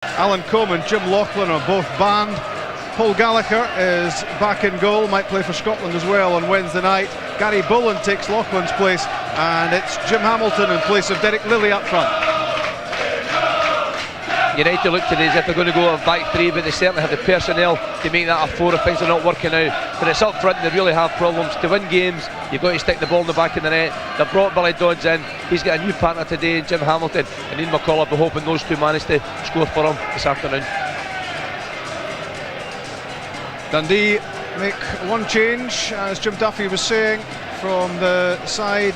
Alan Combe and Jim Laughlin are both banned. Paul Gallagher is back in goal, might play for Scotland as well on Wednesday night. Gary Bullen takes Laughlin's place, and it's Jim Hamilton in place of Derek Lilly up front. United look today as if they're going to go a back three, but they certainly have the personnel to make that a four if things are not working out. But it's up front and they really have problems. To win games, you've got to stick the ball in the back of the net. They've brought Billy Dodds in. He's got a new partner today in Jim Hamilton, and Ian McCall. I'll be hoping those two manage to score for him this afternoon. Dundee make one change, as Jim Duffy was saying, from the side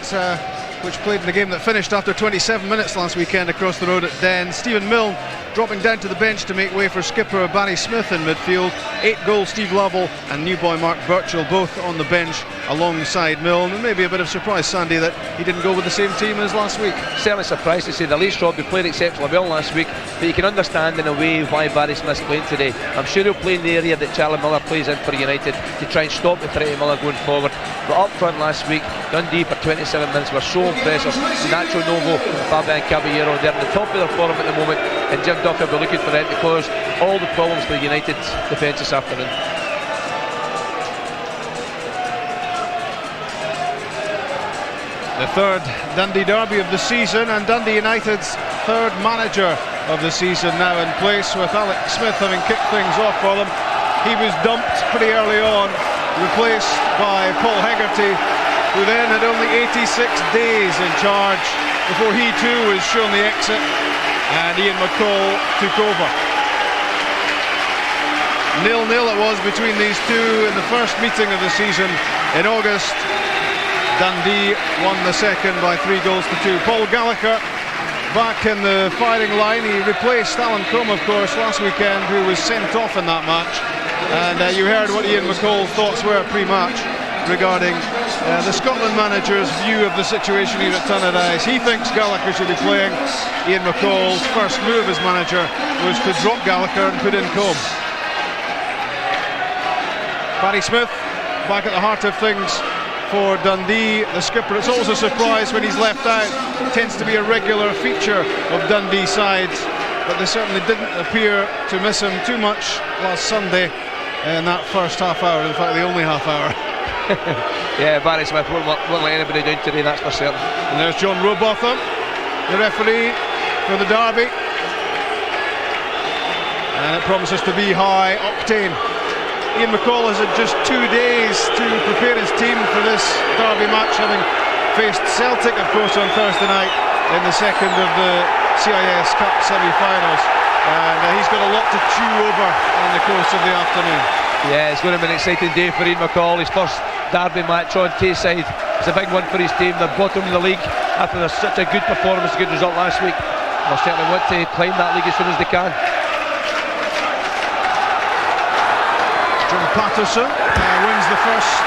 which played in the game that finished after 27 minutes last weekend across the road at Den. Stephen Milne dropping down to the bench to make way for skipper Barry Smith in midfield. 8 goals, Steve Lovell and new boy Mark Birchall both on the bench alongside Milne. And maybe a bit of surprise, Sandy, that he didn't go with the same team as last week. Certainly surprised to see that Lee Robbie played exceptionally well last week, but you can understand in a way why Barry Smith's playing today. I'm sure he'll play in the area that Charlie Miller plays in for United to try and stop the threat of Miller going forward. But up front last week, Dundee for 27 minutes were so impressive. Nacho Novo, Fabian Caballero, they're at the top of their form at the moment, and Jim Duffy will be looking for them to cause all the problems for United's defence this afternoon. The third Dundee derby of the season, and Dundee United's third manager of the season now in place, with Alex Smith having kicked things off for them. He was dumped pretty early on, replaced by Paul Hegarty, who then had only 86 days in charge before he too was shown the exit, and Ian McCall took over. 0-0 it was between these two in the first meeting of the season in August. Dundee won the second by 3 goals to 2. Paul Gallagher back in the firing line. He replaced Alan Combe, of course, last weekend, who was sent off in that match. And you heard what Ian McCall's thoughts were pre-match regarding the Scotland manager's view of the situation here at Tannadice. He thinks Gallagher should be playing. Ian McCall's first move as manager was to drop Gallagher and put in Combe. Barry Smith back at the heart of things for Dundee, the skipper. It's always a surprise when he's left out. It tends to be a regular feature of Dundee sides, but they certainly didn't appear to miss him too much last Sunday in that first half hour, in fact the only half hour. Yeah, Barry Smith won't let anybody down today, that's for certain. And there's John Robotham, the referee for the derby, and it promises to be high octane. Ian McCall has had just 2 days to prepare his team for this derby match, having faced Celtic, of course, on Thursday night in the second of the CIS Cup semi-finals. And he's got a lot to chew over in the course of the afternoon. Yeah, it's going to be an exciting day for Ian McCall. His first derby match on Tayside. It's a big one for his team. They're bottom of the league after such a good performance, a good result last week. They'll certainly want to climb that league as soon as they can. John Patterson wins the first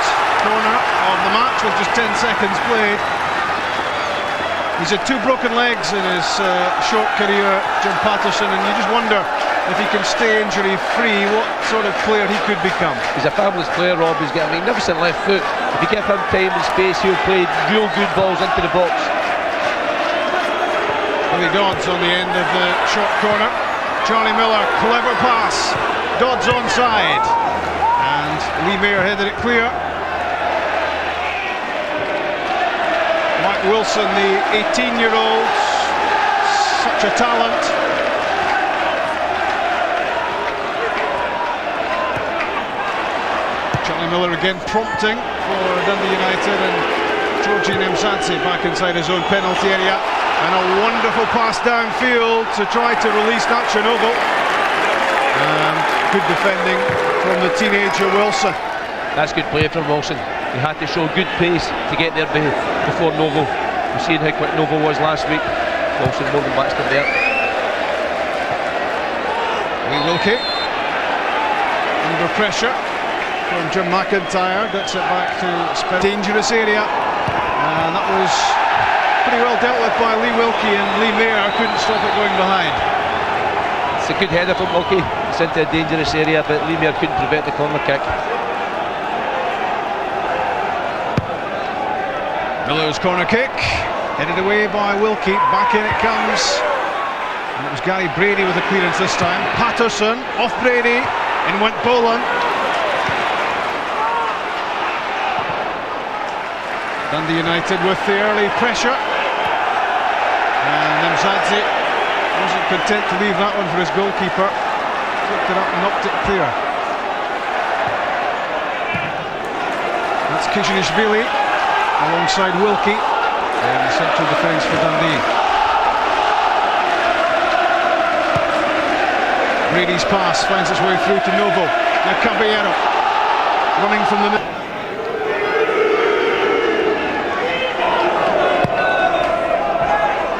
corner of the match with just 10 seconds played. He's had 2 broken legs in his short career, John Patterson, and you just wonder if he can stay injury free, what sort of player he could become. He's a fabulous player, Rob. He's got a magnificent left foot. If you give him time and space, he'll play real good balls into the box. Billy Dodds on the end of the short corner. Charlie Miller, clever pass. Dodds onside. And Lee Mayer headed it clear. Mike Wilson, the 18-year-old, such a talent. Charlie Miller again prompting for Dundee United, and Georgie Nemsadze back inside his own penalty area. And a wonderful pass downfield to try to release Nacho Novo. And good defending from the teenager Wilson. That's good play from Wilson. He had to show good pace to get there before Novo. We've seen how quick Novo was last week. Wilson more than matched him there. Lee Wilkie under pressure from Jim McIntyre, gets it back to Spence. Dangerous area, and that was pretty well dealt with by Lee Wilkie, and Lee Mayer couldn't stop it going behind. It's a good header from Wilkie. It's into a dangerous area, but Lee Mayer couldn't prevent the corner kick. Miller's corner kick, headed away by Wilkie. Back in it comes, and it was Gary Brady with the clearance this time. Patterson off Brady, in went Boland. Dundee United with the early pressure, and Nemzadze wasn't content to leave that one for his goalkeeper. Flicked it up and knocked it clear. That's Kishinishvili alongside Wilkie in the central defence for Dundee. Brady's pass finds its way through to Novo. Now Caballero running from the middle.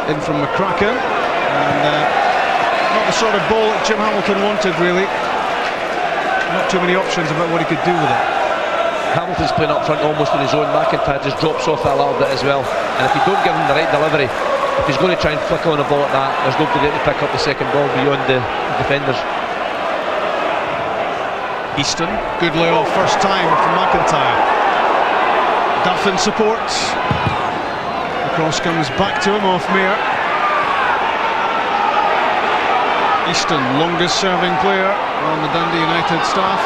In from McCracken, and not the sort of ball that Jim Hamilton wanted, really. Not too many options about what he could do with it. Hamilton's playing up front almost on his own. McIntyre just drops off that a little bit as well, and if you don't give him the right delivery, if he's going to try and flick on a ball like that, there's nobody there to pick up the second ball beyond the defenders. Easton, good layoff first time from McIntyre. Duff in support. The cross comes back to him off Mayer. Easton, longest serving player on the Dundee United staff.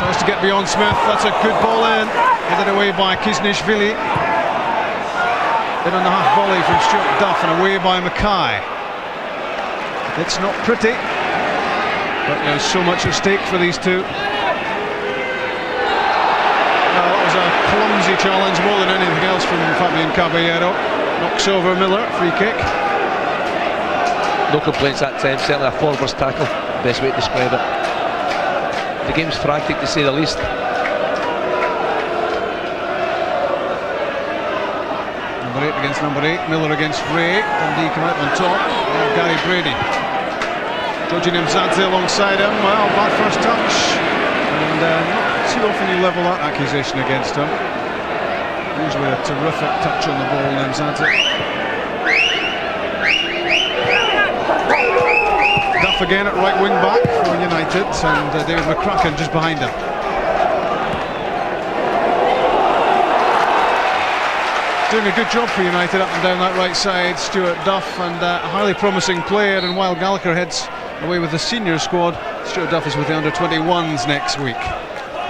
Tries to get beyond Smith. That's a good ball in. Headed away by Kisnishvili. In on the half volley from Stuart Duff and away by Mackay. It's not pretty, but there's so much at stake for these two. That was a clumsy challenge more than anything else from Fabian Caballero. Knocks over Miller, free kick. No complaints that time, certainly a forwards tackle, best way to describe it. The game's frantic to say the least. Number 8 against number 8, Miller against Ray. Dundee come out on top. Now Gary Brady. Georgie Nemzadze alongside him. Well, bad first touch. And not too often you level that accusation against him. Usually a terrific touch on the ball, Nemzadze. Duff again at right wing back for United, and David McCracken just behind him. Doing a good job for United up and down that right side, Stuart Duff, and a highly promising player. And while Gallagher heads away with the senior squad, Stuart Duff is with the under-21s next week.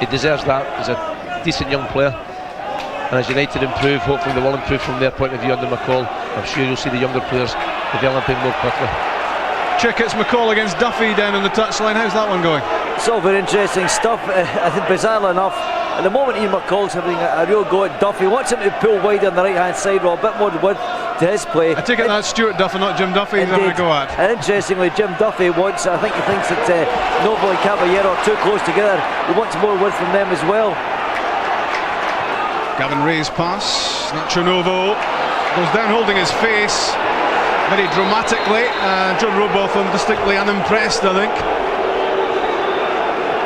He deserves that. He's a decent young player, and as United improve, hopefully they will improve from their point of view under McCall. I'm sure you'll see the younger players developing more quickly. Check, it's McCall against Duffy down on the touchline. How's that one going? It's all very interesting stuff. I think bizarrely enough, at the moment Ian McCall's having a real go at Duffy. Wants him to pull wide on the right hand side, or a bit more width to his play. I take it that's Stuart Duff and not Jim Duffy he's having a go at. And interestingly, Jim Duffy wants, I think he thinks that Novo and Caballero are too close together. He wants more width from them as well. Gavin Ray's pass, Nacho Novo goes down holding his face very dramatically. John Robotham distinctly unimpressed, I think.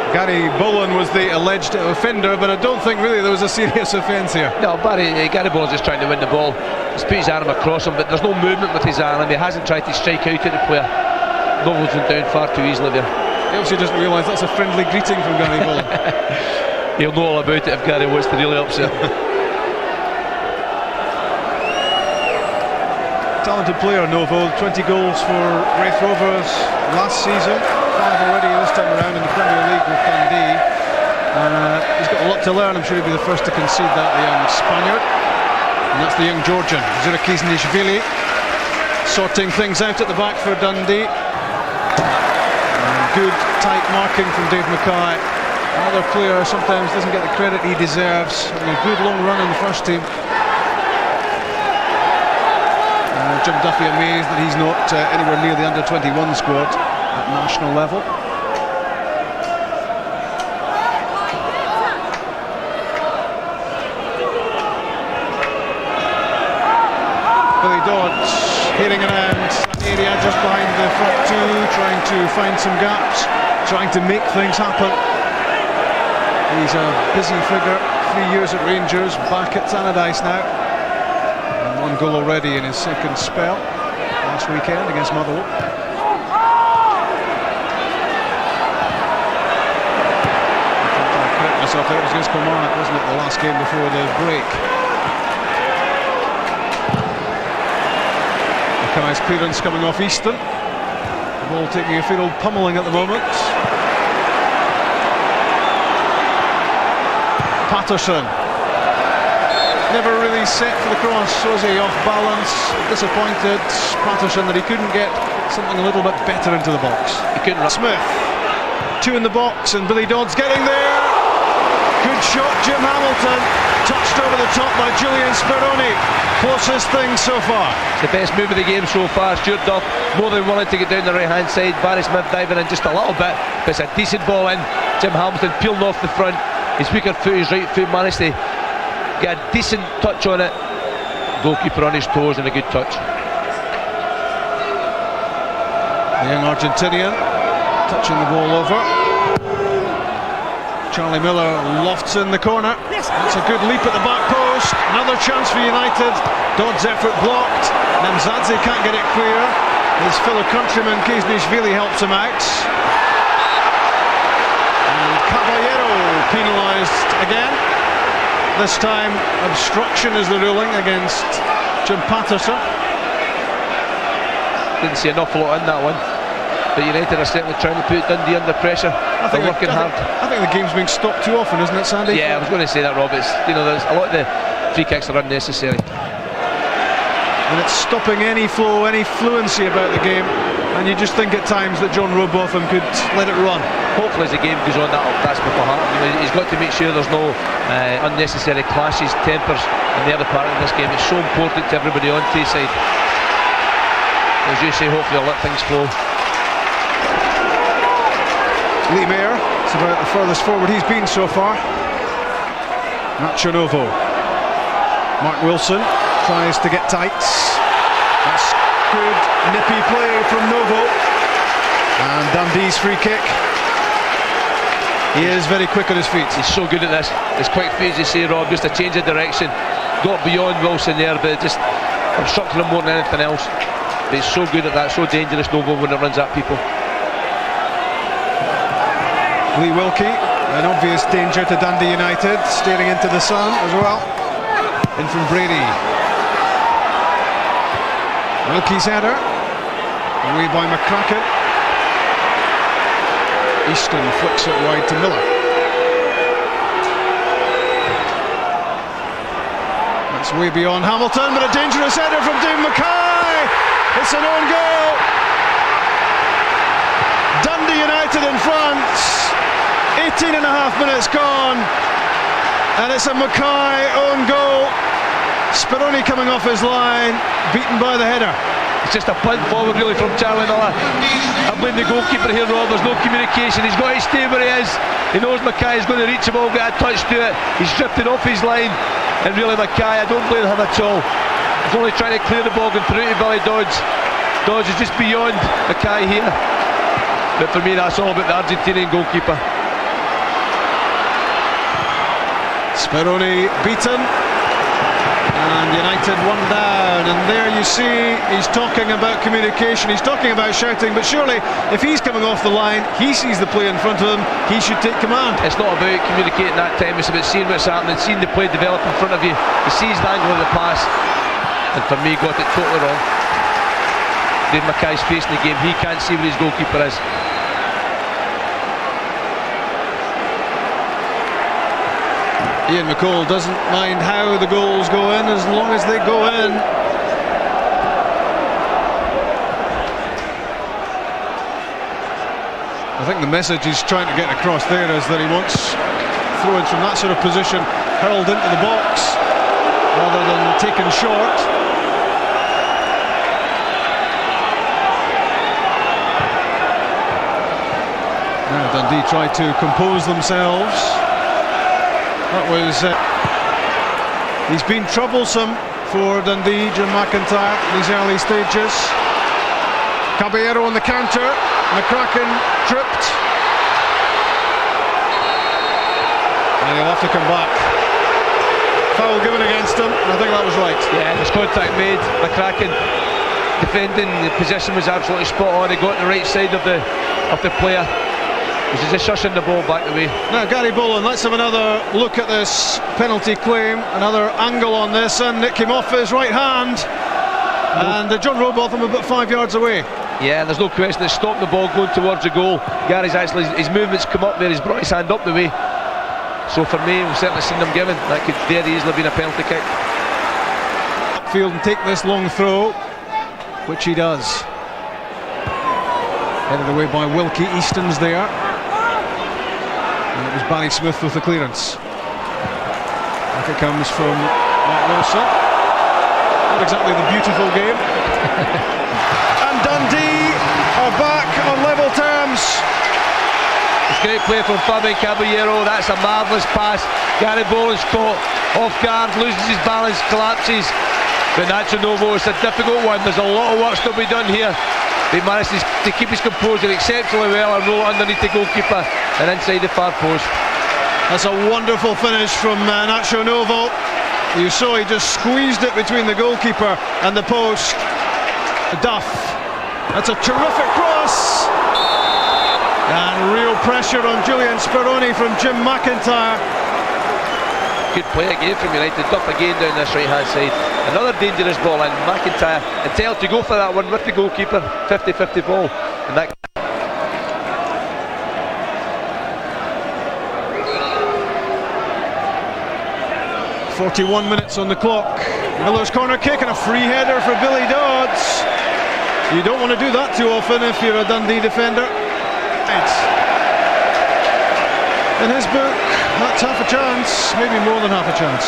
Gary Boland was the alleged offender, but I don't think really there was a serious offence here. No, Gary Boland's just trying to win the ball. He's put his arm across him, but there's no movement with his arm. He hasn't tried to strike out at the player. Novo's been down far too easily there. He obviously doesn't realise that's a friendly greeting from Gary Boland. He'll know all about it if Gary wants to really upset him. Talented player, Novo. 20 goals for Wraith Rovers last season, 5 already this time around in the Premier League with Dundee. He's got a lot to learn. I'm sure he'll be the first to concede that, the young Spaniard. And that's the young Georgian, Zurakiznishvili, sorting things out at the back for Dundee. Good tight marking from Dave Mackay. Another player sometimes doesn't get the credit he deserves. And a good long run in the first team. Jim Duffy amazed that he's not anywhere near the under-21 squad at national level. Billy Dodds heading around that area just behind the front two, trying to find some gaps, trying to make things happen. He's a busy figure, 3 years at Rangers, back at Tannadice now. One goal already in his second spell last weekend against Motherwell. I correct myself, it was against Kilmarnock, wasn't it, the last game before the break? Mackay's clearance coming off Easton. The ball taking a fair old pummeling at the moment. Patterson. Never really set for the cross, was he? Off balance, disappointed. Patterson that he couldn't get something a little bit better into the box. He couldn't. Smith, two in the box, and Billy Dodd's getting there. Good shot, Jim Hamilton. Touched over the top by Julian Speroni. Closest thing so far. It's the best move of the game so far. Stuart Duff more than willing to get down the right hand side. Barry Smith diving in just a little bit, but it's a decent ball in. Jim Hamilton peeling off the front. His weaker foot, his right foot, managed to get a decent touch on it. Goalkeeper on his toes and a good touch. The young Argentinian touching the ball over. Charlie Miller lofts in the corner. That's a good leap at the back post. Another chance for United. Dodd's effort blocked. Namzadze can't get it clear. His fellow countryman Kaznishvili helps him out. And Caballero penalised again. This time obstruction is the ruling against Jim Patterson. Didn't see an awful lot in that one, but United are certainly trying to put Dundee under pressure. They're working hard. I think the game's being stopped too often, isn't it, Sandy? Yeah, I was going to say that, Rob. It's, you know, there's a lot of the free kicks are unnecessary. And it's stopping any flow, any fluency about the game. And you just think at times that John Robotham could let it run. Hopefully as the game goes on, that's what will happen. You know, he's got to make sure there's no unnecessary clashes, tempers in the other part of this game. It's so important to everybody on Tayside. As you say, hopefully they'll let things flow. Lee Mayer, it's about the furthest forward he's been so far. Nacho Novo. Mark Wilson tries to get tight. That's good nippy play from Novo. And Dundee's free kick. He is very quick on his feet. He's so good at this. His quick feet, as you say, Rob, just a change of direction. Got beyond Wilson there, but it just obstructed him more than anything else. But he's so good at that, so dangerous, Novo, when it runs at people. Lee Wilkie, an obvious danger to Dundee United, staring into the sun as well. In from Brady. Wilkie's header, away by McCracken. Easton flicks it wide to Miller. That's way beyond Hamilton, but a dangerous header from Dave Mackay. It's an own goal. Dundee United in front. 18 and a half minutes gone, and it's a Mackay own goal. Speroni coming off his line, beaten by the header. It's just a punt forward really from Charlie Miller. I blame the goalkeeper here, Rob. There's no communication. He's got to stay where he is. He knows Mackay is going to reach the ball, get a touch to it. He's drifted off his line, and really Mackay, I don't blame him at all. He's only trying to clear the ball and through to Billy Dodds. Dodds is just beyond Mackay here. But for me, that's all about the Argentinian goalkeeper. Speroni beaten, and United one down. And there you see, he's talking about communication, he's talking about shouting, but surely if he's coming off the line, he sees the play in front of him, he should take command. It's not about communicating that time, it's about seeing what's happening, seeing the play develop in front of you. He sees the angle of the pass, and for me, got it totally wrong. Dave Mackay's facing the game, he can't see where his goalkeeper is. Ian McCall doesn't mind how the goals go in as long as they go in. I think the message he's trying to get across there is that he wants throw-ins from that sort of position hurled into the box rather than taken short. Now Dundee tried to compose themselves. That was he's been troublesome for Dundee, Jim McIntyre, in these early stages. Caballero on the counter, McCracken tripped, and he'll have to come back. Foul given against him, and I think that was right. Yeah, there's contact made. McCracken defending, the position was absolutely spot on. He got the right side of the player. He's just shushing the ball back the way. Now Gary Boland, let's have another look at this penalty claim, another angle on this, and it came off his right hand. And John Robotham about 5 yards away. Yeah, there's no question. It's stopped the ball going towards the goal. Gary's actually, his movement's come up there. He's brought his hand up the way. So for me, we've certainly seen them given. That could very easily have been a penalty kick. Upfield and take this long throw, which he does. Headed away by Wilkie. Easton's there. And it was Barry Smith with the clearance. Back it comes from Mark Wilson. Not exactly the beautiful game. And Dundee are back on level terms. It's great play from Fabian Caballero. That's a marvellous pass. Gary Boland's caught off guard, loses his balance, collapses. But Nacho Novo, it's a difficult one. There's a lot of work still to be done here. He manages to keep his composure exceptionally well and roll it underneath the goalkeeper and inside the far post. That's a wonderful finish from Nacho Novo. You saw he just squeezed it between the goalkeeper and the post. Duff. That's a terrific cross. And real pressure on Julian Speroni from Jim McIntyre. Good play again from United. Duff again down this right hand side. Another dangerous ball, and McIntyre entitled to go for that one with the goalkeeper. 50-50 ball. And that 41 minutes on the clock. Miller's corner kick and a free header for Billy Dodds. You don't want to do that too often if you're a Dundee defender. In his book, that's half a chance, maybe more than half a chance.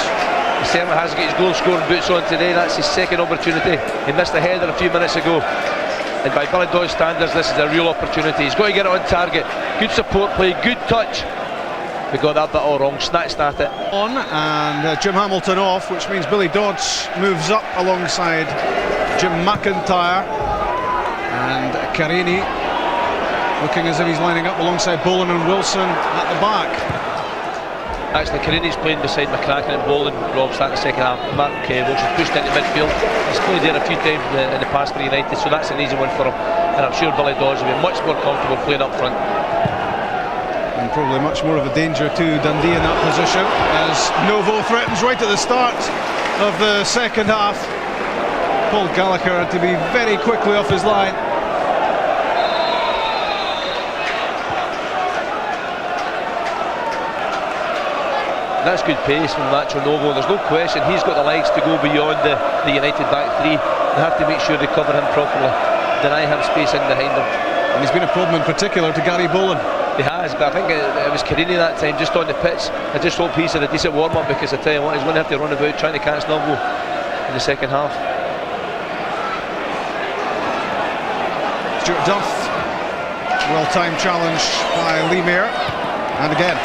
he certainly has got his goal scoring boots on today. That's his second opportunity. He missed a header a few minutes ago, and by Billy Dodds standards, this is a real opportunity. He's got to get it on target. Good support play, good touch. We got that bit all wrong, snatched at it. On, and Jim Hamilton off, which means Billy Dodds moves up alongside Jim McIntyre, and Carini looking as if he's lining up alongside Boland and Wilson at the back. Actually, Carini's playing beside McCracken and Boland. Rob starting the second half. Mark Wilson pushed into midfield. He's played there a few times in the past for United, so that's an easy one for him. And I'm sure Billy Dodds will be much more comfortable playing up front. And probably much more of a danger to Dundee in that position, as Novo threatens right at the start of the second half. Paul Gallagher had to be very quickly off his line. That's good pace from Nacho Novo. There's no question he's got the legs to go beyond the United back three. They have to make sure they cover him properly, deny him space in behind him. And he's been a problem in particular to Gary Boland. He has, but I think it was Carini that time, just on the pitch. I just hope he's had a decent warm-up, because I tell you what, he's going to have to run about trying to catch Novo in the second half. Stuart Duff, well-timed challenge by Lee Mayer, and again.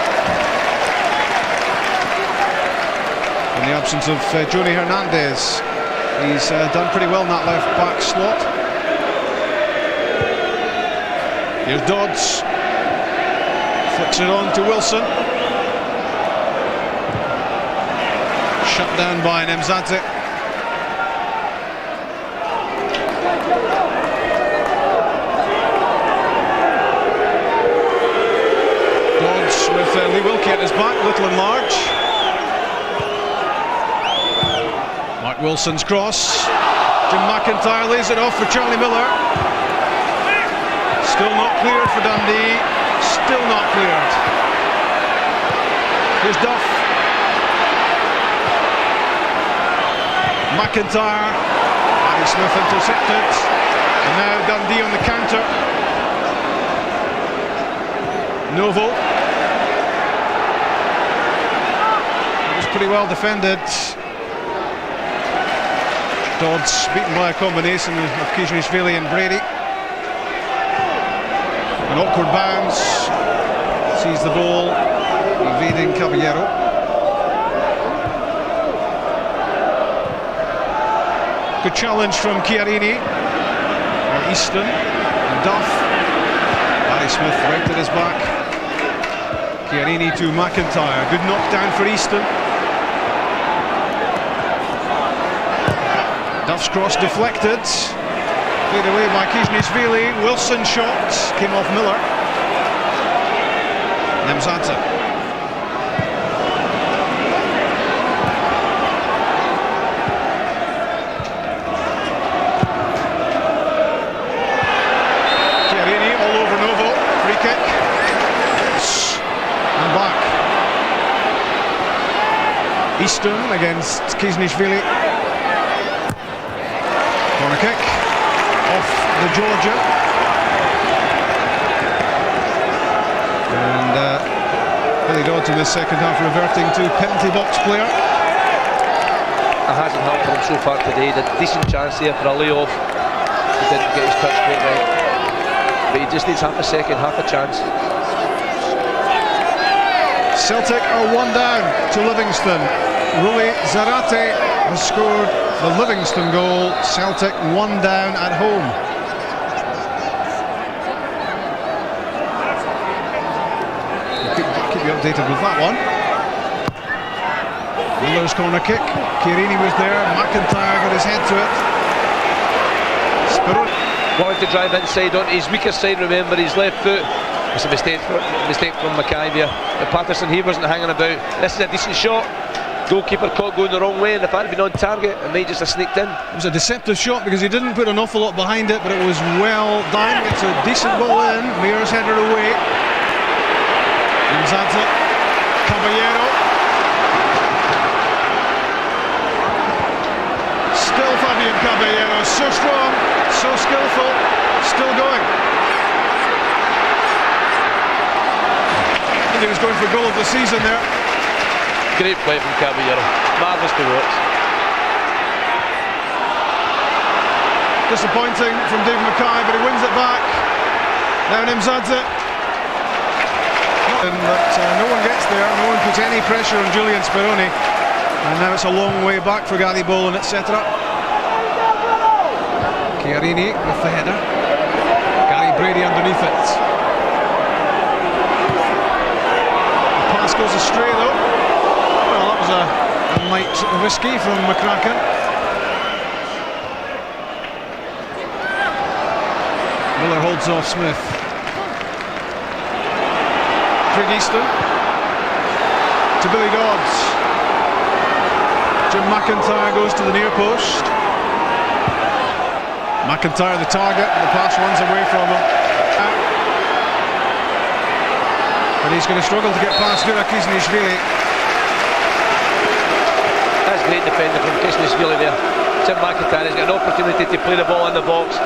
In the absence of Joni Hernandez, he's done pretty well in that left-back slot. Here's Dodds. Flicks it on to Wilson. Shut down by Nemzadze. Dodds with Lee Wilkie at his back, little and large. Mark Wilson's cross. Jim McIntyre lays it off for Charlie Miller. Still not cleared for Dundee. Still not cleared. Here's Duff. McIntyre. Barry Smith intercepted. And now Dundee on the counter. Novo. It was pretty well defended. Dodds beaten by a combination of Kijnishvili and Brady. An awkward bounce, sees the ball, evading Caballero. Good challenge from Chiarini, or Easton, and Duff. Barry Smith right at his back. Chiarini to McIntyre, good knockdown for Easton. Duff's cross deflected. Played away by Kijnishvili. Wilson shot came off Miller. Nemzadze. Easton against Kisnishvili. Corner kick off the Georgia. And Billy Dodds in the second half reverting to penalty box player. It hasn't helped for him so far today. He had a decent chance there for a layoff. He didn't get his touch quite right. But he just needs half a second, half a chance. Celtic are 1 down to Livingston. Ruli Zarate has scored the Livingston goal. Celtic 1 down at home. Keep you updated with that one. Miller's corner kick. Chiellini was there. McIntyre got his head to it. Spironi wanted to drive inside onto his weaker side. Remember, his left foot. It's a mistake from Mackay there. But Patterson, he wasn't hanging about. This is a decent shot. Goalkeeper caught going the wrong way, and if that had been on target, it might just have sneaked in. It was a deceptive shot because he didn't put an awful lot behind it, but it was well done. It's a decent ball in. Mears headed away. Nzadza, Caballero. Still Fabian Caballero, so strong, so skillful, still going. I think he was going for goal of the season there. Great play from Caballero, marvellous to watch. Disappointing from David Mackay, but he wins it back. Now Nzadza. But no one gets there, no one puts any pressure on Julian Spironi. And now it's a long way back for Gary Boland, etc. Chiellini with the header. Gary Brady underneath it. The pass goes astray though. Well, that was a mite risky from McCracken. Miller holds off Smith. Craig Easton to Billy Dodds. Jim McIntyre goes to the near post. McIntyre the target, the pass runs away from him. But he's going to struggle to get past Kisnishvili. That's great defending from Kisnishvili there. Jim McIntyre has got an opportunity to play the ball in the box.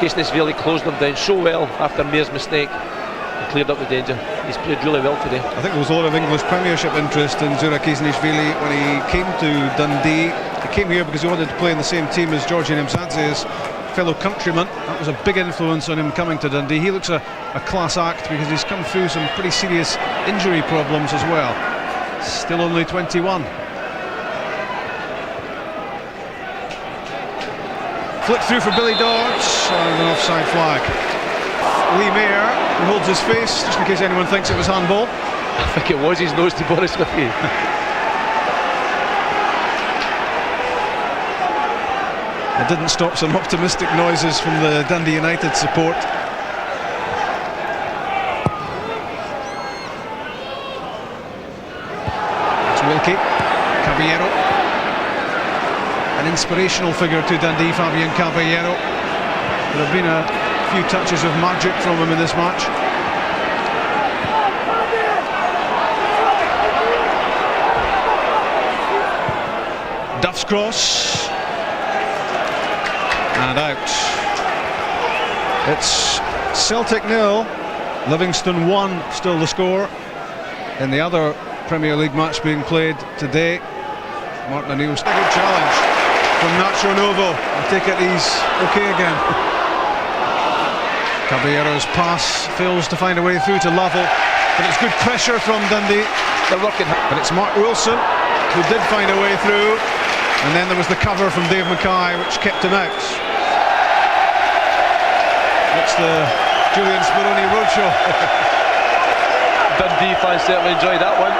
Kisnishvili closed them down so well after Mears' mistake and cleared up the danger. He's played really well today. I think there was a lot of English Premiership interest in Zura Kisnishvili when he came to Dundee. He came here because he wanted to play in the same team as Georgian Mzadze's fellow countryman. That was a big influence on him coming to Dundee. He looks a class act because he's come through some pretty serious injury problems as well. Still only 21. Flick through for Billy Dodds and an offside flag. Lee Mayer, who holds his face just in case anyone thinks it was handball. I think it was his nose, to be honest with you. It didn't stop some optimistic noises from the Dundee United support. It's Wilkie, Caballero. An inspirational figure to Dundee, Fabian Caballero. There have been a few touches of magic from him in this match. Duff's cross. And out. It's Celtic 0, Livingston 1, still the score. In the other Premier League match being played today, Martin O'Neill's a good challenge from Nacho Novo. I take it he's okay again. Caballero's pass fails to find a way through to Lovell, but it's good pressure from Dundee. They're working hard. But it's Mark Wilson who did find a way through, and then there was the cover from Dave Mackay which kept him out. It's the Julian Spironi roadshow. Dundee fans certainly enjoyed that one.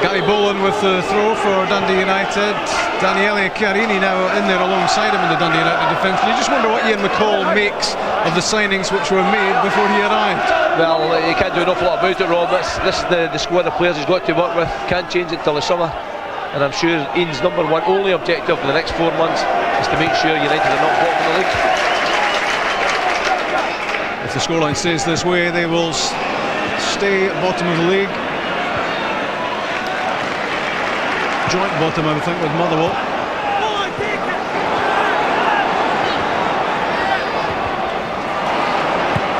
Gary Boland with the throw for Dundee United. Daniele Chiellini now in there alongside him in the Dundee United defence. You just wonder what Ian McCall makes of the signings which were made before he arrived. Well, you can't do an awful lot about it, Rob. This is the squad of players he's got to work with. Can't change it till the summer. And I'm sure Ian's #1 only objective for the next 4 months is to make sure United are not bottom of the league. If the scoreline stays this way, they will stay at bottom of the league. Joint bottom, I would think, with Motherwell.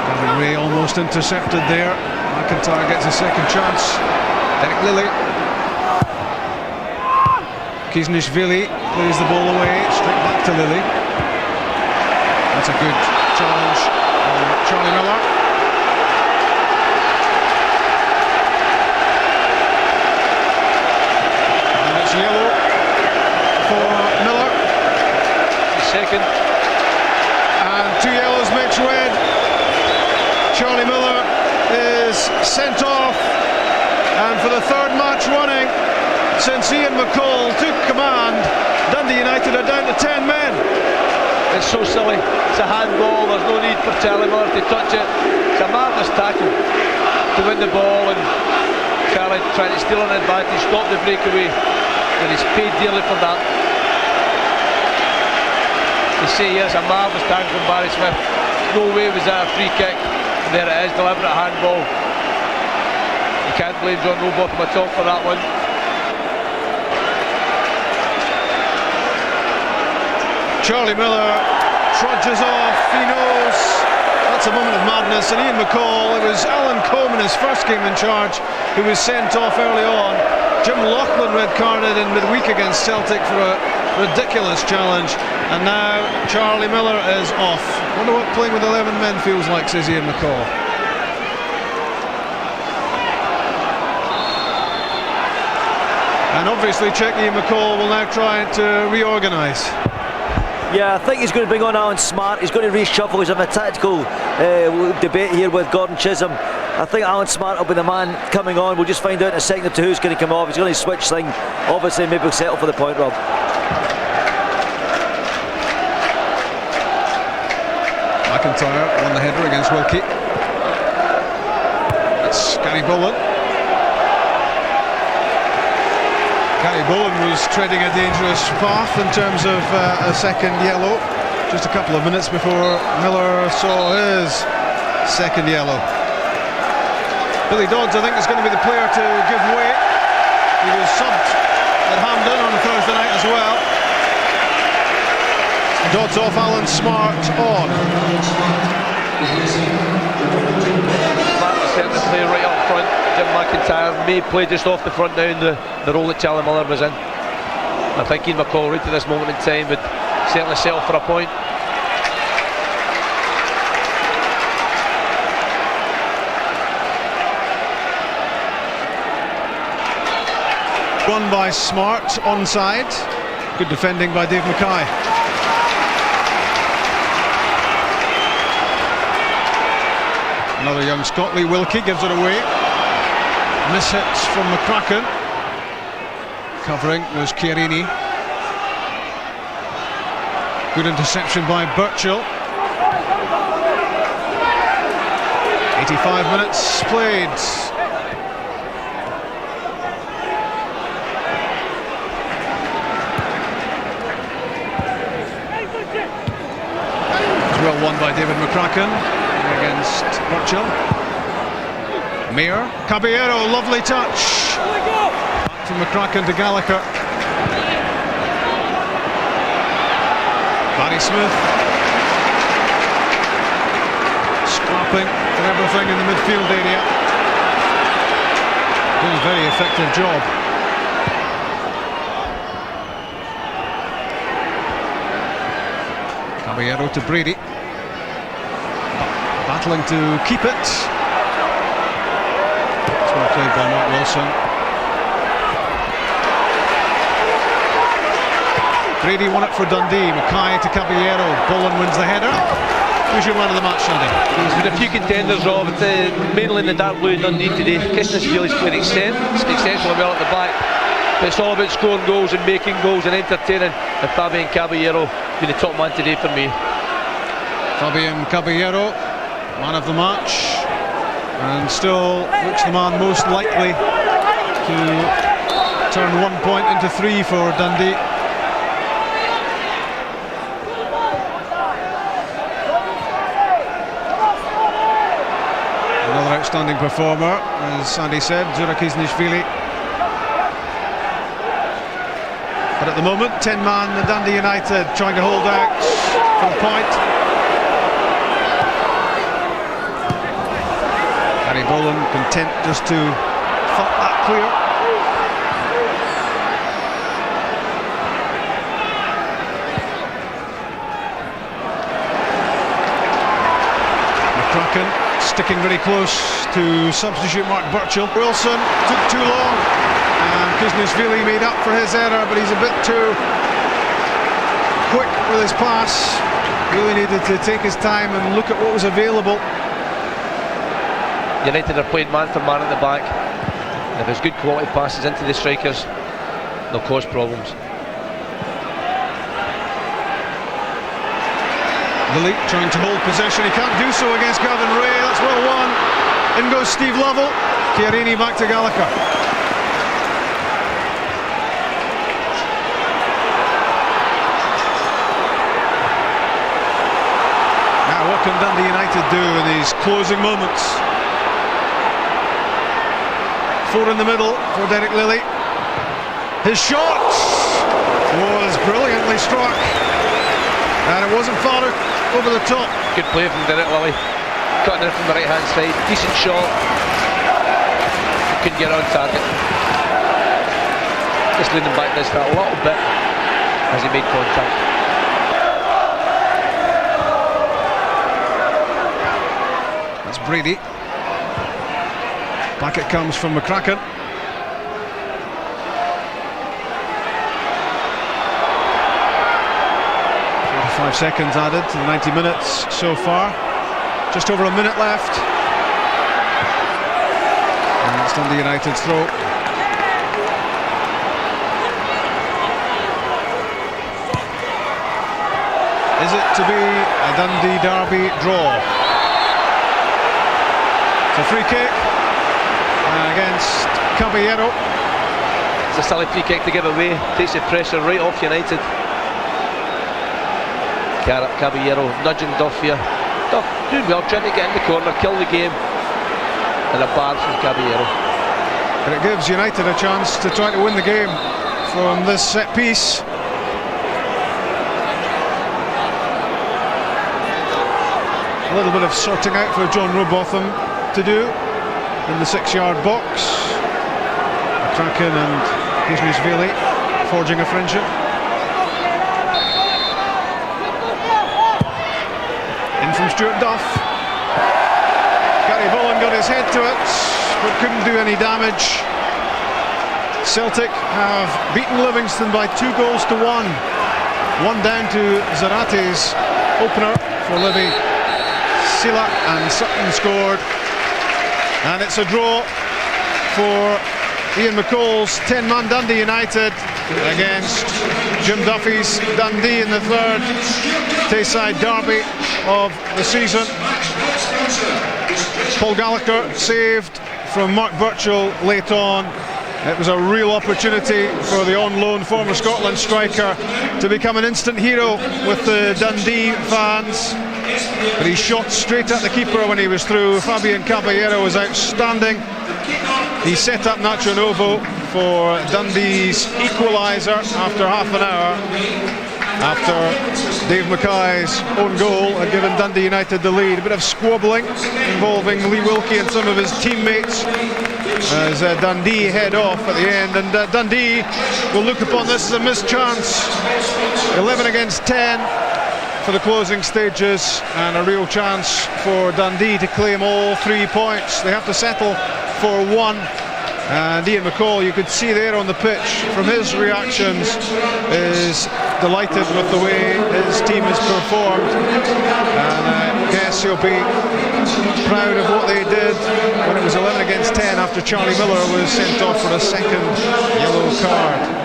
Gavin Ray almost intercepted there. McIntyre gets a second chance. Derek Lilly. Kisnishvili plays the ball away, straight back to Lilly. That's a good challenge from Charlie Miller. And it's yellow for Miller. Second. And 2 yellows makes red. Charlie Miller is sent off, and for the 3rd match running since Ian McCall took command, Dundee United are down to 10 men. It's so silly. It's a handball. There's no need for Charlie Miller to touch it. It's a marvellous tackle to win the ball, and Charlie trying to steal an advantage, stop the breakaway, and he's paid dearly for that. You see, here's a marvellous tackle from Barry Smith. No way was that a free kick. And there it is, deliberate handball. You can't blame John Rowbottom at all for that one. Charlie Miller trudges off, he knows that's a moment of madness, and Ian McCall, it was Alan Coleman, his first game in charge, who was sent off early on. Jim Loughlin red carded in midweek against Celtic for a ridiculous challenge, and now Charlie Miller is off. Wonder what playing with 11 men feels like, says Ian McCall. And obviously Ian McCall will now try to reorganise. Yeah, I think he's going to bring on Alan Smart. He's going to reshuffle. He's having a tactical debate here with Gordon Chisholm. I think Alan Smart will be the man coming on. We'll just find out in a second or two who's going to come off. He's going to switch thing. Obviously, maybe we'll settle for the point, Rob. McIntyre won the header against Wilkie. That's Gary Boland. Gary Boland was treading a dangerous path in terms of a second yellow. Just a couple of minutes before Miller saw his second yellow. Billy Dodds, I think, is going to be the player to give way. He was subbed at Hampden on Thursday night as well. Dodds off, Alan Smart on. Certainly play right up front. Jim McIntyre may play just off the front now in the role that Charlie Miller was in. I think Ian McCall right to this moment in time would certainly settle for a point. Run by Smart, onside. Good defending by Dave Mackay. Another young Scot, Lee Wilkie, gives it away. Miss hits from McCracken. Covering was Chiarini. Good interception by Birchall. 85 minutes played. It's well won by David McCracken against Birchall. Mayer, Caballero, lovely touch. Back from McCracken to Gallagher. Barry Smith scrapping for everything in the midfield area. Doing a very effective job. Caballero to Brady. Battling to keep it. It's well played by Mark Wilson. Brady won it for Dundee. Mackay to Caballero. Boland wins the header. Who's your man of the match, Sandy? There's been a few contenders, Rob, mainly in the dark blue Dundee today. Kisnishvili's played exceptionally well at the back. But it's all about scoring goals and making goals and entertaining. And Fabian Caballero being the top man today for me. Fabian Caballero, man of the match, and still looks the man most likely to turn 1 point into 3 for Dundee. outstanding performer, as Sandy said, Dzurakizhnishvili. But at the moment, 10-man Dundee United trying to hold out for the point. Harry Boland content just to thump that clear. McCracken sticking very close to substitute Mark Burchill. Wilson took too long, and Kuznisvili made up for his error, but he's a bit too quick with his pass. Really needed to take his time and look at what was available. United are playing man for man at the back. And if there's good quality passes into the strikers, they'll cause problems. Lilly trying to hold possession, he can't do so against Gavin Ray. That's well won. In goes Steve Lovell. Chiarini back to Gallagher. Now what can Dundee United do in these closing moments? 4 in the middle for Derek Lilly. His shot was brilliantly struck, and it wasn't far over the top. Good play from Derek Lilly, cutting in from the right hand side, decent shot, couldn't get on target. Just leaning back this that a little bit as he made contact. That's Brady. Back it comes from McCracken. 45 seconds added to the 90 minutes so far. Just over a minute left. And it's Dundee United's throw. Is it to be a Dundee derby draw? It's a free kick against Caballero. It's a silly free kick to give away, takes the pressure right off United. Caballero nudging Duff here. Duff doing well, trying to get in the corner, kill the game. And a bar from Caballero. And it gives United a chance to try to win the game from this set piece. A little bit of sorting out for John Robotham to do in the 6-yard box. McCracken and Kuznisvili forging a friendship. In from Stuart Duff. Gary Boland got his head to it, but couldn't do any damage. Celtic have beaten Livingston by 2-1. One down to Zarate's opener for Livy. Sila and Sutton scored. And it's a draw for Ian McCall's 10-man Dundee United against Jim Duffy's Dundee in the third Tayside derby of the season. Paul Gallagher saved from Mark Burchill late on. It was a real opportunity for the on-loan former Scotland striker to become an instant hero with the Dundee fans. But he shot straight at the keeper when he was through. Fabian Caballero was outstanding. He set up Nacho Novo for Dundee's equaliser after half an hour, after Dave Mackay's own goal had given Dundee United the lead. A bit of squabbling involving Lee Wilkie and some of his teammates as Dundee head off at the end, and Dundee will look upon this as a missed chance. 11 against 10 for the closing stages, and a real chance for Dundee to claim all 3 points. They have to settle for 1. And Ian McCall, you could see there on the pitch from his reactions, is delighted with the way his team has performed, and I guess he'll be proud of what they did when it was 11 against 10 after Charlie Miller was sent off for a second yellow card.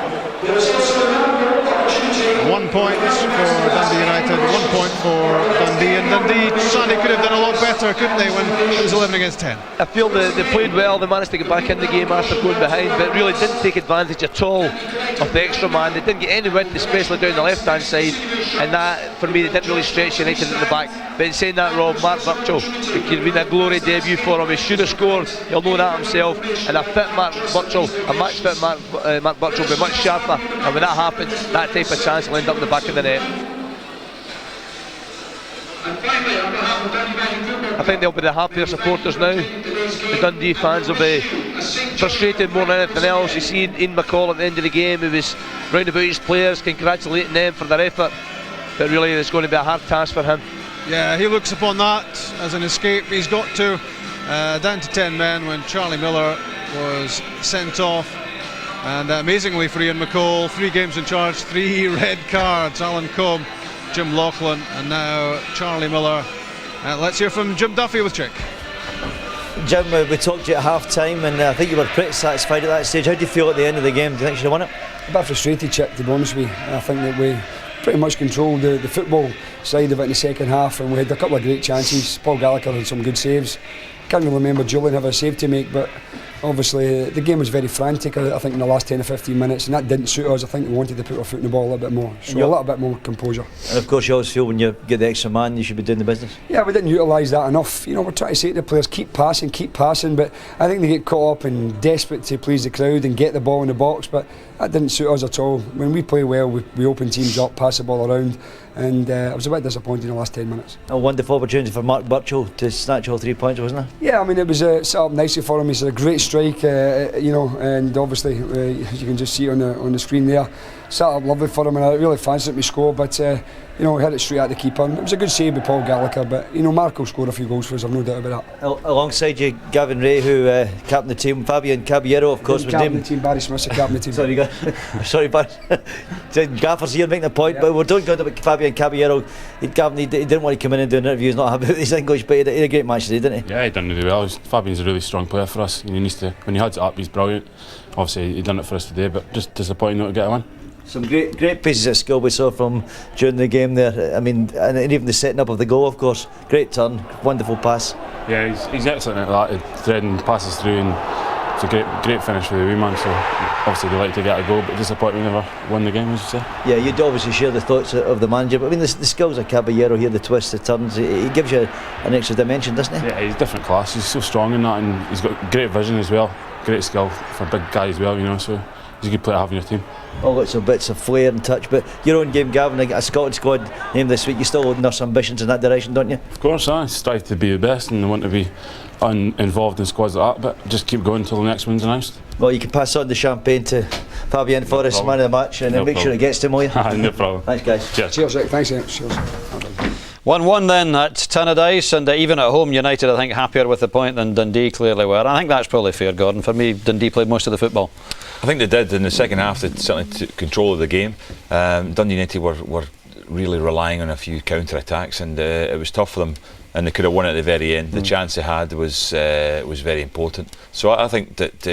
1 point for Dundee United, 1 point for Dundee, and Dundee, Sandy, could have done a lot better, couldn't they, when it was 11 against 10? I feel they played well, they managed to get back in the game after going behind, but really didn't take advantage at all of the extra man. They didn't get any width, especially down the left hand side, and that for me they didn't really stretch United at the back. But in saying that, Rob, Mark Burchill, it could have been a glory debut for him. He should have scored, he'll know that himself, and a fit Mark Burchill, a match fit Mark Burchill will be much sharper, and when that happens, that type of chance will end up in the back of the net. I think they'll be the happier supporters now. The Dundee fans will be frustrated more than anything else. You see Ian McCall at the end of the game, he was round about his players, congratulating them for their effort, but really it's going to be a hard task for him. Yeah, he looks upon that as an escape. He's got to down to 10 men when Charlie Miller was sent off, and amazingly for Ian McCall, 3 games in charge, 3 red cards. Alan Combe, Jim Laughlin, and now Charlie Miller. Let's hear from Jim Duffy with Chick. Jim, we talked to you at half time, and I think you were pretty satisfied at that stage. How do you feel at the end of the game? Do you think you should have won it? A bit frustrated, Chick, to be honest with you. I think that we pretty much controlled the football side of it in the second half, and we had a couple of great chances. Paul Gallagher had some good saves. Can't really remember Julian have a save to make, but obviously the game was very frantic, I think, in the last 10 or 15 minutes, and that didn't suit us. I think we wanted to put our foot in the ball a little bit more, so a little bit more composure. And of course you always feel when you get the extra man you should be doing the business. Yeah, we didn't utilise that enough. You know, we're trying to say to the players, keep passing, but I think they get caught up and desperate to please the crowd and get the ball in the box, but that didn't suit us at all. When we play well, we open teams up, pass the ball around, and I was a bit disappointed in the last 10 minutes. A wonderful opportunity for Mark Burchill to snatch all 3 points, wasn't it? Yeah, I mean, it was set up nicely for him. He's a great strike, you know, and obviously you can just see it on the screen there. Set up lovely for him, and I really fancied we score, but you know, we had it straight at the keeper. And it was a good save by Paul Gallagher, but you know, Mark will score a few goals for us, I've no doubt about that. Alongside you, Gavin Ray, who captained the team, Fabian Caballero, of course, was named. The team. Barry Smith's the captain of the team. Sorry, Barry. Gaffer's here making a point, but we're talking about Fabian Caballero. He didn't want to come in and do an interview. He's not happy with his English, but he had a great match today, didn't he? Yeah, he done really well. Fabian's a really strong player for us. He needs to, when he heads it up, he's brilliant. Obviously, he done it for us today, but just disappointing not to get a win. Some great pieces of skill we saw from during the game there. I mean, and even the setting up of the goal, of course. Great turn, wonderful pass. Yeah, he's excellent at that. Threading passes through, and it's a great finish for the wee man. So obviously they like to get a goal, but disappointing we never won the game, as you say. Yeah, you'd obviously share the thoughts of the manager, but I mean the skills of Caballero here, the twists, the turns, he gives you an extra dimension, doesn't he? Yeah, he's different class. He's so strong in that, and he's got great vision as well. Great skill for a big guy as well, you know. So he's a good player to have in your team. All got some bits of flair and touch, but your own game, Gavin, a Scotland squad named this week, you still nurse ambitions in that direction, don't you? Of course, I strive to be the best and want to be involved in squads like that, but just keep going until the next one's announced. Well, you can pass on the champagne to Fabian Forrest, man of the match, and make sure it gets to him, will you? No problem. Thanks, guys. Cheers. Cheers, Rick. Thanks, Cheers. 1-1 then at Tannadice, and even at home United I think happier with the point than Dundee clearly were. I think that's probably fair, Gordon. For me, Dundee played most of the football. I think they did. In the second half they certainly took control of the game. Dundee United were really relying on a few counter-attacks, and it was tough for them, and they could have won at the very end. The chance they had was very important. So I think that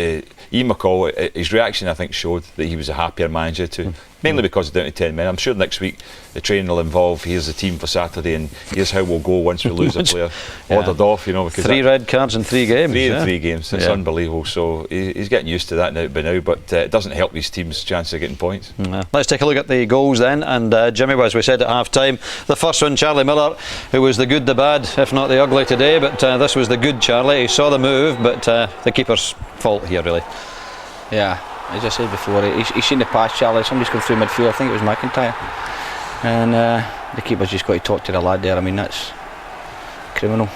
Ian McCall, his reaction I think showed that he was a happier manager too. Mainly because it's down to 10 men. I'm sure next week the training will involve, here's the team for Saturday and here's how we'll go once we lose a player ordered off, you know. Because 3 red cards in 3 games. 3 in 3 games, it's unbelievable. So he's getting used to that now, but it doesn't help his team's chance of getting points. Let's take a look at the goals then, and Jimmy, as we said at half time, the first one, Charlie Miller, who was the good, the bad, if not the ugly today, but this was the good Charlie. He saw the move, but the keeper's fault here really. Yeah, as I said before, he's seen the pass, Charlie. Somebody's come through midfield, I think it was McIntyre, and the keeper's just got to talk to the lad there. I mean, that's criminal.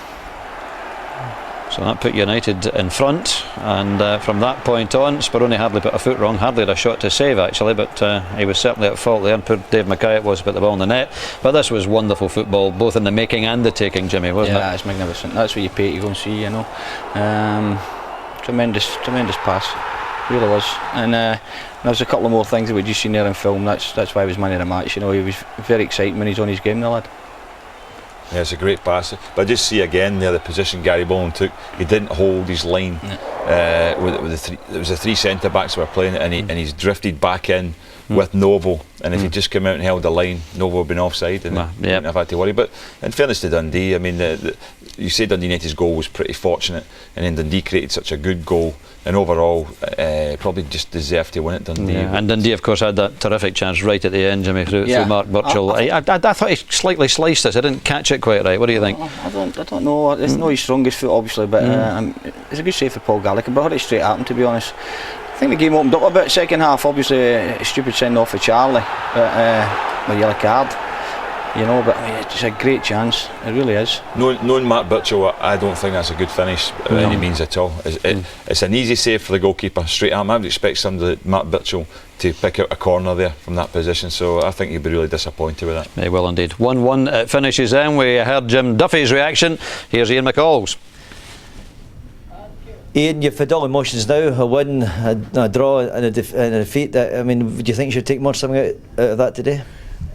So that put United in front, and from that point on Speroni hardly put a foot wrong, hardly had a shot to save actually, but he was certainly at fault there. Poor Dave Mackay it was to put the ball in the net, but this was wonderful football, both in the making and the taking, Jimmy, wasn't it? Yeah, it's magnificent. That's what you pay to go and see, you know. Tremendous pass, really was. And there's a couple of more things that we've just seen there in film. That's why he was man of the match. You know, he was very exciting when he's on his game, the lad. Yeah, it's a great pass. But I just see again there the position Gary Boland took. He didn't hold his line. With the three, there was the 3 centre backs that were playing, and he's drifted back in with Novo. And if he'd just come out and held the line, Novo would have been offside, and wouldn't have had to worry. But in fairness to Dundee, I mean, you say Dundee United's goal was pretty fortunate, and then Dundee created such a good goal, and overall probably just deserved to win it, Dundee. Yeah, and Dundee of course had that terrific chance right at the end, Jimmy, through Mark Burchell. I thought he slightly sliced us. I didn't catch it quite right. What do you think? I don't know. It's not his strongest foot, obviously, but it's a good save for Paul Gallagher, but I heard it straight at him, to be honest. I think the game opened up a bit second half. Obviously a stupid send off for Charlie, but a yellow card, you know, but it's a great chance, it really is. Knowing Matt Burchell, I don't think that's a good finish by any means at all. It's an easy save for the goalkeeper, straight at him. I would expect somebody like Matt Burchell to pick out a corner there from that position, so I think he'd be really disappointed with that. Very well indeed. 1-1 it finishes then. We heard Jim Duffy's reaction. Here's Ian McCall's. Ian, you've had all emotions now, a win, a draw and a defeat. I mean, do you think you should take more something out of that today?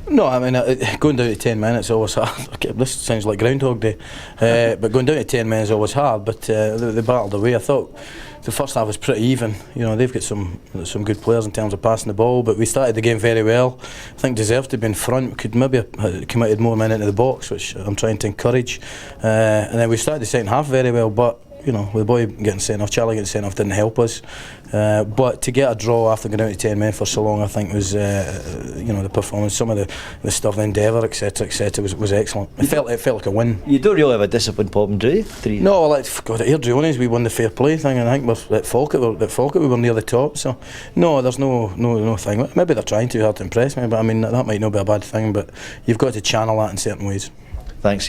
No, I mean, going down to 10 minutes is always hard. Okay, this sounds like Groundhog Day, but going down to 10 minutes is always hard, but they battled away. I thought the first half was pretty even. You know, they've got some good players in terms of passing the ball, but we started the game very well. I think deserved to be in front. We could maybe have committed more men into the box, which I'm trying to encourage, and then we started the second half very well, but you know, with the boy getting sent off, Charlie getting sent off didn't help us. But to get a draw after going out to 10 men for so long, I think was, you know, the performance, some of the stuff, the endeavour, etc., was excellent. It felt like a win. You don't really have a discipline problem, do you? No, well, God, at Airdrieonians we won the fair play thing, and I think at Falkirk we were near the top. So no, there's no thing. Maybe they're trying too hard to impress me, but I mean that might not be a bad thing. But you've got to channel that in certain ways. Thanks.